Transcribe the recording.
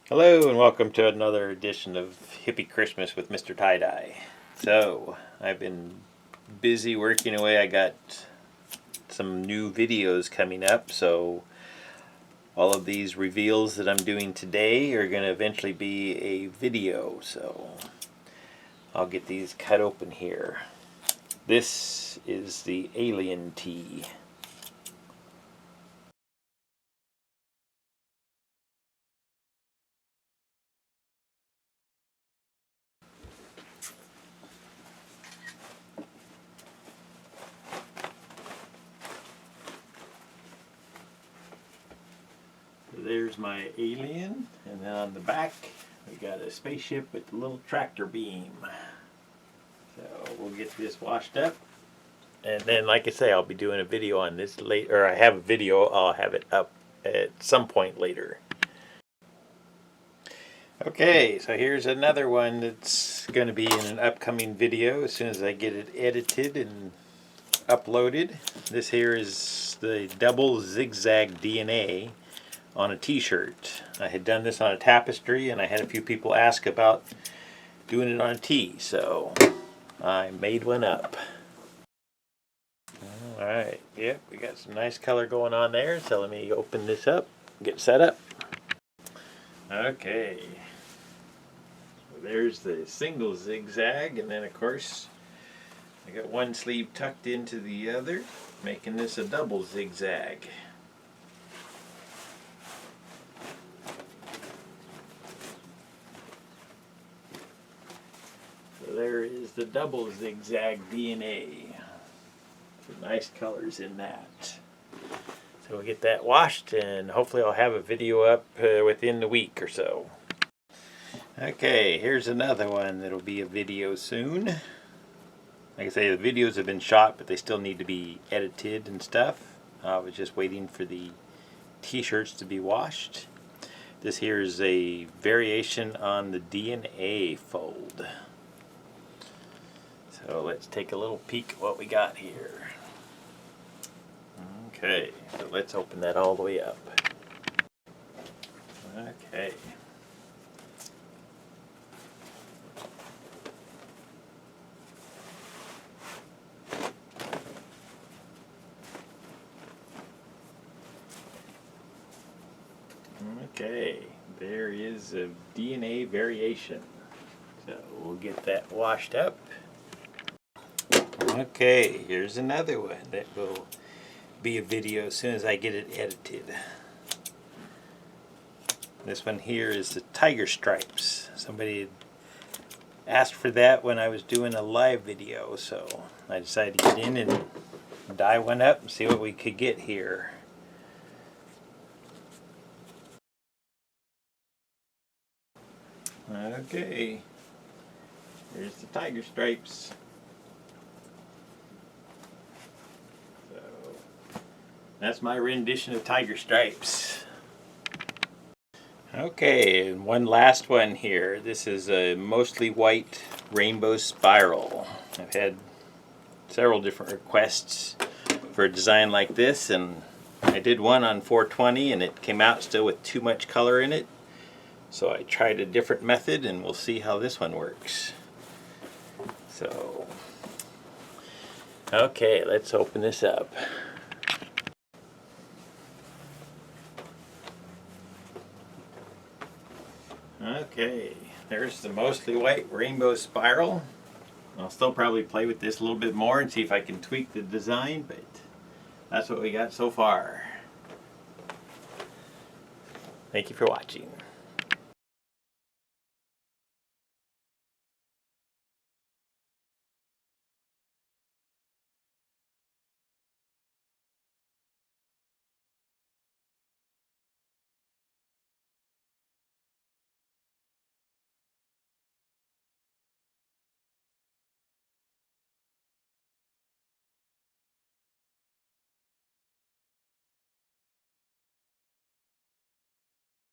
Hello and welcome to another edition of Hippie Christmas with MrTieDye. So, I've been busy working away. I got some new videos coming up, so all of these reveals that I'm doing today are going to eventually be a video. So, I'll get these cut open here. This is the alien tee. There's my alien, and then on the back we got a spaceship with a little tractor beam. So we'll get this washed up, and then like I say, I'll be doing a video on this later, or I have a video, I'll have it up at some point later. Okay, so here's another one that's going to be in an upcoming video as soon as I get it edited and uploaded. This here is the double ZigZag DNA on a t-shirt. I had done this on a tapestry and I had a few people ask about doing it on a tee, so I made one up. Alright, yep, we got some nice color going on there, so let me open this up, get set up. Okay, so there's the single zigzag, and then of course I got one sleeve tucked into the other, making this a double zigzag. There is the double ZigZag DNA. Some nice colors in that. So we'll get that washed and hopefully I'll have a video up within the week or so. Okay, here's another one that'll be a video soon. Like I say, the videos have been shot, but they still need to be edited and stuff. I was just waiting for the t-shirts to be washed. This here is a variation on the DNA fold. So let's take a little peek at what we got here. Okay, so let's open that all the way up. Okay. Okay, there is a DNA variation. So we'll get that washed up. Okay, here's another one that will be a video as soon as I get it edited. This one here is the tiger stripes. Somebody asked for that when I was doing a live video, so I decided to get in and dye one up and see what we could get here. Okay, here's the tiger stripes. That's my rendition of tiger stripes. Okay, and one last one here. This is a mostly white rainbow spiral. I've had several different requests for a design like this, and I did one on 420 and it came out still with too much color in it. So I tried a different method and we'll see how this one works. So, okay, let's open this up. Okay, there's the mostly white rainbow spiral. I'll still probably play with this a little bit more and see if I can tweak the design, but that's what we got so far. Thank you for watching.